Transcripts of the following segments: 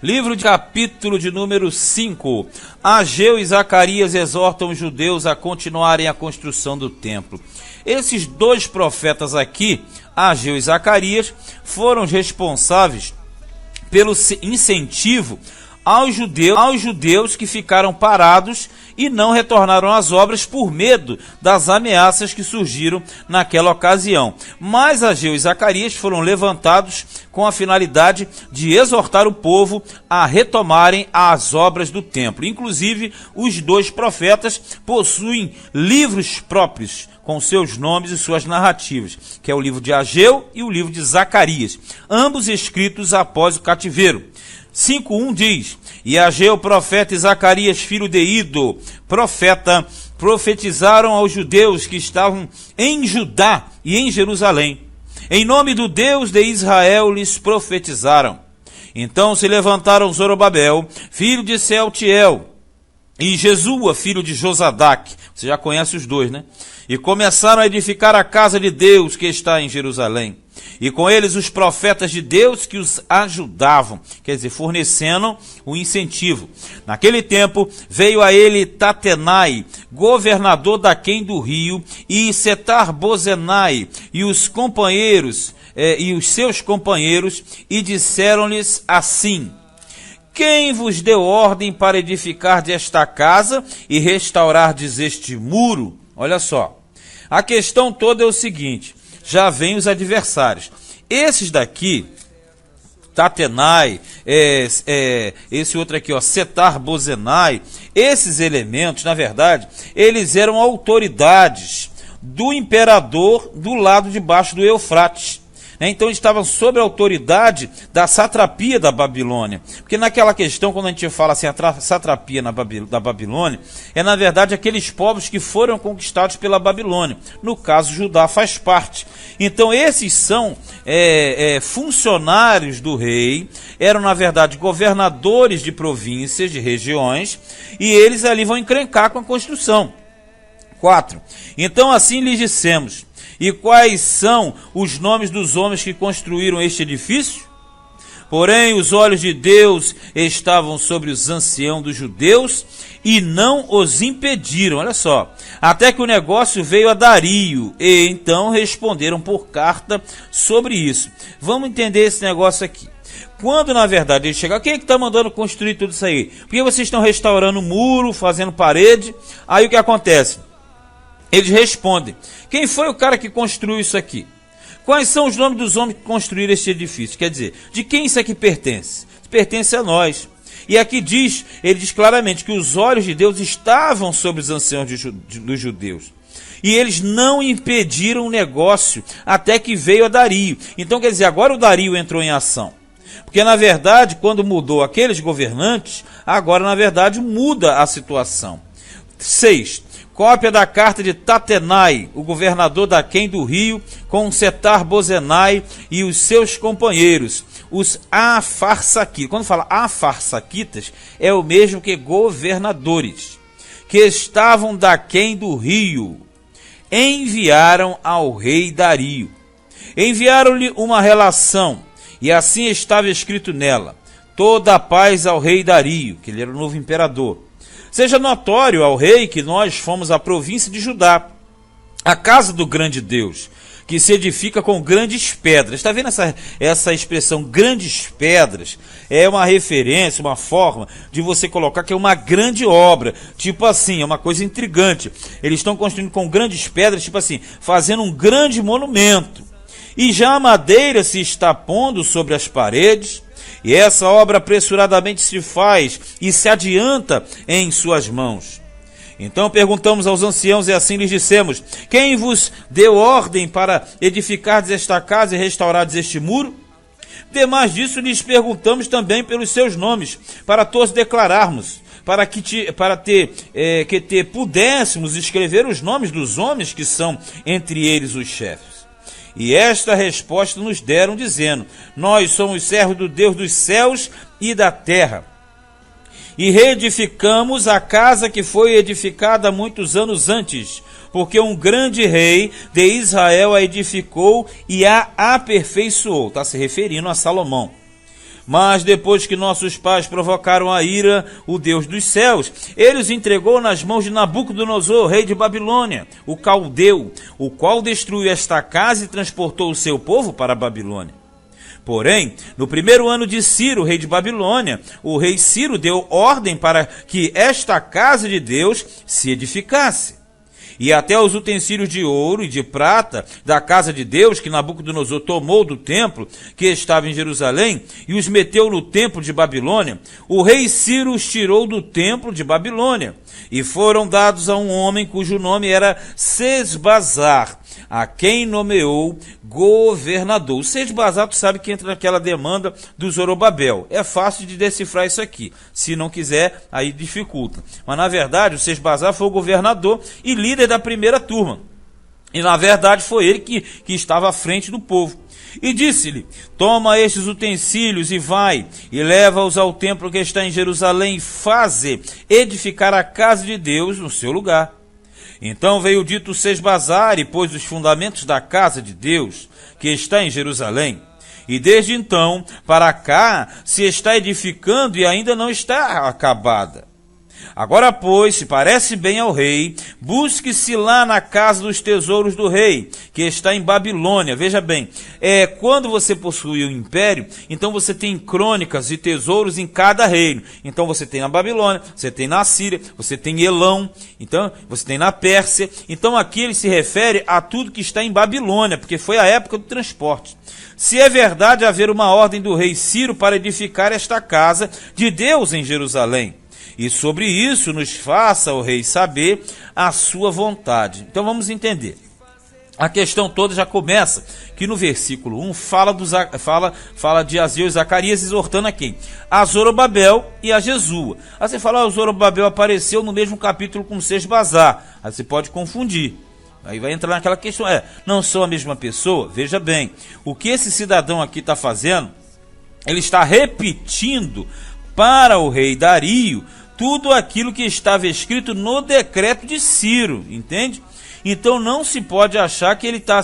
Livro de capítulo de número 5. Ageu e Zacarias exortam os judeus a continuarem a construção do templo. Esses dois profetas aqui, Ageu e Zacarias, foram responsáveis pelo incentivo aos judeus que ficaram parados e não retornaram às obras por medo das ameaças que surgiram naquela ocasião. Mas Ageu e Zacarias foram levantados com a finalidade de exortar o povo a retomarem as obras do templo. Inclusive, os dois profetas possuem livros próprios com seus nomes e suas narrativas, que é o livro de Ageu e o livro de Zacarias, ambos escritos após o cativeiro. 5:1 diz: E Ageu, profeta, e Zacarias, filho de Ido, profeta, profetizaram aos judeus que estavam em Judá e em Jerusalém. Em nome do Deus de Israel lhes profetizaram. Então se levantaram Zorobabel, filho de Sealtiel, e Jesua, filho de Josadaque. Você já conhece os dois, né? E começaram a edificar a casa de Deus que está em Jerusalém. E com eles os profetas de Deus que os ajudavam, quer dizer, fornecendo o incentivo. Naquele tempo veio a ele Tatenai, governador daquém do rio, e Setar-Bozenai, e os seus companheiros, e disseram-lhes assim: Quem vos deu ordem para edificar desta casa e restaurardes este muro? Olha só, a questão toda é o seguinte: já vem os adversários. Esses daqui, Tatenai, esse outro aqui, Setar-Bozenai, esses elementos, na verdade, eles eram autoridades do imperador do lado de baixo do Eufrates. Então eles estavam sob a autoridade da satrapia da Babilônia. Porque naquela questão, quando a gente fala assim, a satrapia da Babilônia, é na verdade aqueles povos que foram conquistados pela Babilônia. No caso, Judá faz parte. Então esses são funcionários do rei, eram na verdade governadores de províncias, de regiões, e eles ali vão encrencar com a construção. 4. Então assim lhes dissemos: E quais são os nomes dos homens que construíram este edifício? Porém, os olhos de Deus estavam sobre os anciãos dos judeus e não os impediram. Olha só, até que o negócio veio a Dario, e então responderam por carta sobre isso. Vamos entender esse negócio aqui. Quando, na verdade, ele chegar, quem é que está mandando construir tudo isso aí? Porque vocês estão restaurando o muro, fazendo parede, aí o que acontece? Eles respondem: Quem foi o cara que construiu isso aqui? Quais são os nomes dos homens que construíram este edifício? Quer dizer, de quem isso aqui pertence? Pertence a nós. E aqui ele diz claramente que os olhos de Deus estavam sobre os anciãos dos judeus. E eles não impediram o negócio até que veio a Dario. Então quer dizer, agora o Dario entrou em ação. Porque na verdade, quando mudou aqueles governantes, agora na verdade muda a situação. 6. Cópia da carta de Tatenai, o governador daquém do rio, com Setar-Bozenai e os seus companheiros, os Afarsaquitas. Quando fala Afarsaquitas, é o mesmo que governadores, que estavam daquém do rio. Enviaram ao rei Dario. Enviaram-lhe uma relação, e assim estava escrito nela: Toda a paz ao rei Dario, que ele era o novo imperador. Seja notório ao rei que nós fomos a província de Judá, a casa do grande Deus, que se edifica com grandes pedras. Está vendo essa expressão, grandes pedras? É uma referência, uma forma de você colocar que é uma grande obra. Tipo assim, é uma coisa intrigante. Eles estão construindo com grandes pedras, tipo assim, fazendo um grande monumento. E já a madeira se está pondo sobre as paredes, e essa obra apressuradamente se faz e se adianta em suas mãos. Então perguntamos aos anciãos e assim lhes dissemos: Quem vos deu ordem para edificar esta casa e restaurar este muro? Demais disso lhes perguntamos também pelos seus nomes, para todos declararmos, para que pudéssemos escrever os nomes dos homens que são entre eles os chefes. E esta resposta nos deram, dizendo: Nós somos servos do Deus dos céus e da terra, e reedificamos a casa que foi edificada muitos anos antes, porque um grande rei de Israel a edificou e a aperfeiçoou. Está se referindo a Salomão. Mas depois que nossos pais provocaram a ira, o Deus dos céus, ele os entregou nas mãos de Nabucodonosor, rei de Babilônia, o caldeu, o qual destruiu esta casa e transportou o seu povo para a Babilônia. Porém, no primeiro ano de Ciro, rei de Babilônia, o rei Ciro deu ordem para que esta casa de Deus se edificasse. E até os utensílios de ouro e de prata da casa de Deus, que Nabucodonosor tomou do templo, que estava em Jerusalém, e os meteu no templo de Babilônia, o rei Ciro os tirou do templo de Babilônia, e foram dados a um homem cujo nome era Sesbazar, a quem nomeou governador. O Sesbazar, tu sabe que entra naquela demanda do Zorobabel. É fácil de decifrar isso aqui. Se não quiser, aí dificulta. Mas na verdade, o Sesbazar foi o governador e líder da primeira turma. E na verdade foi ele que estava à frente do povo. E disse-lhe: toma estes utensílios e vai, e leva-os ao templo que está em Jerusalém, e faze edificar a casa de Deus no seu lugar. Então veio o dito Sesbazar e pôs os fundamentos da casa de Deus, que está em Jerusalém. E desde então, para cá, se está edificando e ainda não está acabada. Agora, pois, se parece bem ao rei, busque-se lá na casa dos tesouros do rei, que está em Babilônia. Veja bem, quando você possui o império, então você tem crônicas e tesouros em cada reino. Então você tem na Babilônia, você tem na Síria, você tem em Elão, então você tem na Pérsia. Então aqui ele se refere a tudo que está em Babilônia, porque foi a época do transporte. Se é verdade haver uma ordem do rei Ciro para edificar esta casa de Deus em Jerusalém, e sobre isso nos faça o rei saber a sua vontade. Então vamos entender. A questão toda já começa que no versículo 1 fala de Ageu e Zacarias exortando a quem? A Zorobabel e a Jesua. Aí você fala, o Zorobabel apareceu no mesmo capítulo com Sesbazar. Aí você pode confundir. Aí vai entrar naquela questão, não são a mesma pessoa? Veja bem, o que esse cidadão aqui está fazendo, ele está repetindo para o rei Dario tudo aquilo que estava escrito no decreto de Ciro, entende? Então não se pode achar que ele está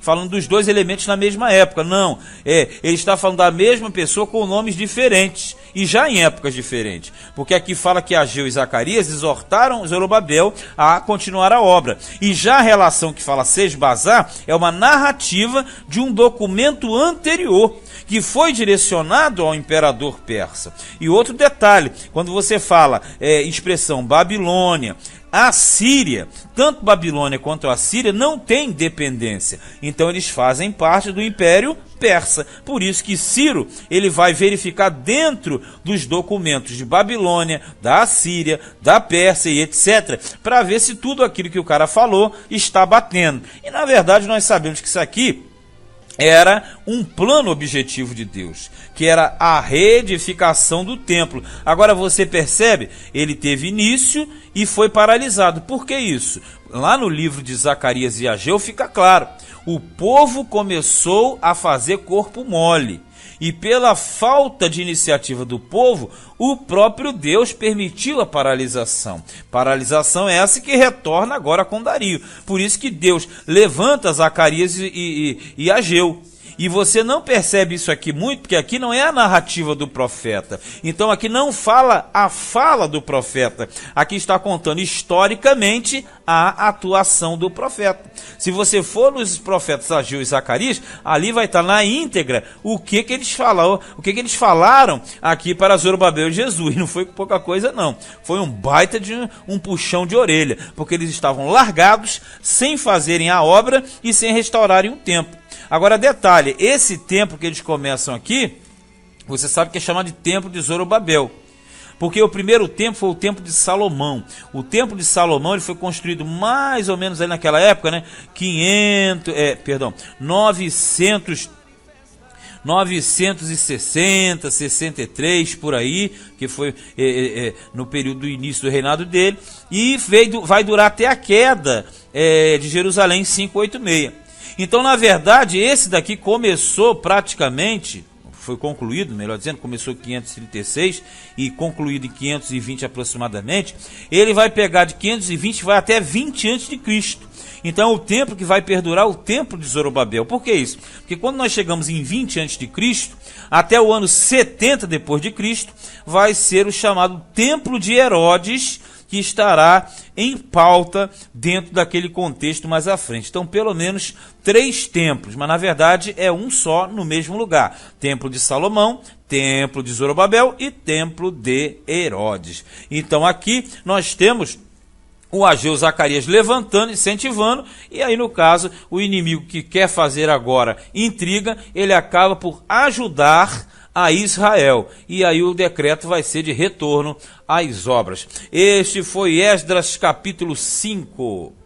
falando dos dois elementos na mesma época. Não, ele está falando da mesma pessoa com nomes diferentes e já em épocas diferentes. Porque aqui fala que Ageu e Zacarias exortaram Zorobabel a continuar a obra. E já a relação que fala Sesbazar é uma narrativa de um documento anterior que foi direcionado ao imperador persa. E outro detalhe, quando você fala expressão Babilônia, a Síria, tanto Babilônia quanto a Síria não têm independência. Então eles fazem parte do Império Persa. Por isso que Ciro ele vai verificar dentro dos documentos de Babilônia, da Síria, da Pérsia e etc. para ver se tudo aquilo que o cara falou está batendo. E na verdade nós sabemos que isso aqui era um plano objetivo de Deus, que era a reedificação do templo. Agora você percebe, ele teve início e foi paralisado. Por que isso? Lá no livro de Zacarias e Ageu fica claro, o povo começou a fazer corpo mole. E pela falta de iniciativa do povo, o próprio Deus permitiu a paralisação. Paralisação é essa que retorna agora com Dario. Por isso que Deus levanta Zacarias e Ageu. E você não percebe isso aqui muito, porque aqui não é a narrativa do profeta. Então aqui não fala a fala do profeta. Aqui está contando historicamente a atuação do profeta. Se você for nos profetas Ageu e Zacarias, ali vai estar na íntegra o que eles falaram aqui para Zorobabel e Jesus. E não foi pouca coisa não. Foi um baita de um puxão de orelha, porque eles estavam largados, sem fazerem a obra e sem restaurarem o templo. Agora detalhe, esse templo que eles começam aqui, você sabe que é chamado de templo de Zorobabel. Porque o primeiro templo foi o templo de Salomão. O templo de Salomão ele foi construído mais ou menos aí naquela época, né? 960, 63, por aí, que foi no período do início do reinado dele. E vai durar até a queda de Jerusalém em 586. Então, na verdade, esse daqui começou praticamente, foi concluído, melhor dizendo, começou em 536 e concluído em 520 aproximadamente. Ele vai pegar de 520 e vai até 20 a.C. Então é o templo que vai perdurar, o templo de Zorobabel. Por que isso? Porque quando nós chegamos em 20 a.C., até o ano 70 depois de Cristo, vai ser o chamado Templo de Herodes, que estará em pauta dentro daquele contexto mais à frente. Então, pelo menos 3 templos, mas na verdade é um só no mesmo lugar. Templo de Salomão, Templo de Zorobabel e Templo de Herodes. Então aqui nós temos o Ageu Zacarias levantando, incentivando, e aí no caso, o inimigo que quer fazer agora intriga, ele acaba por ajudar a Israel, e aí o decreto vai ser de retorno às obras. Este foi Esdras capítulo 5.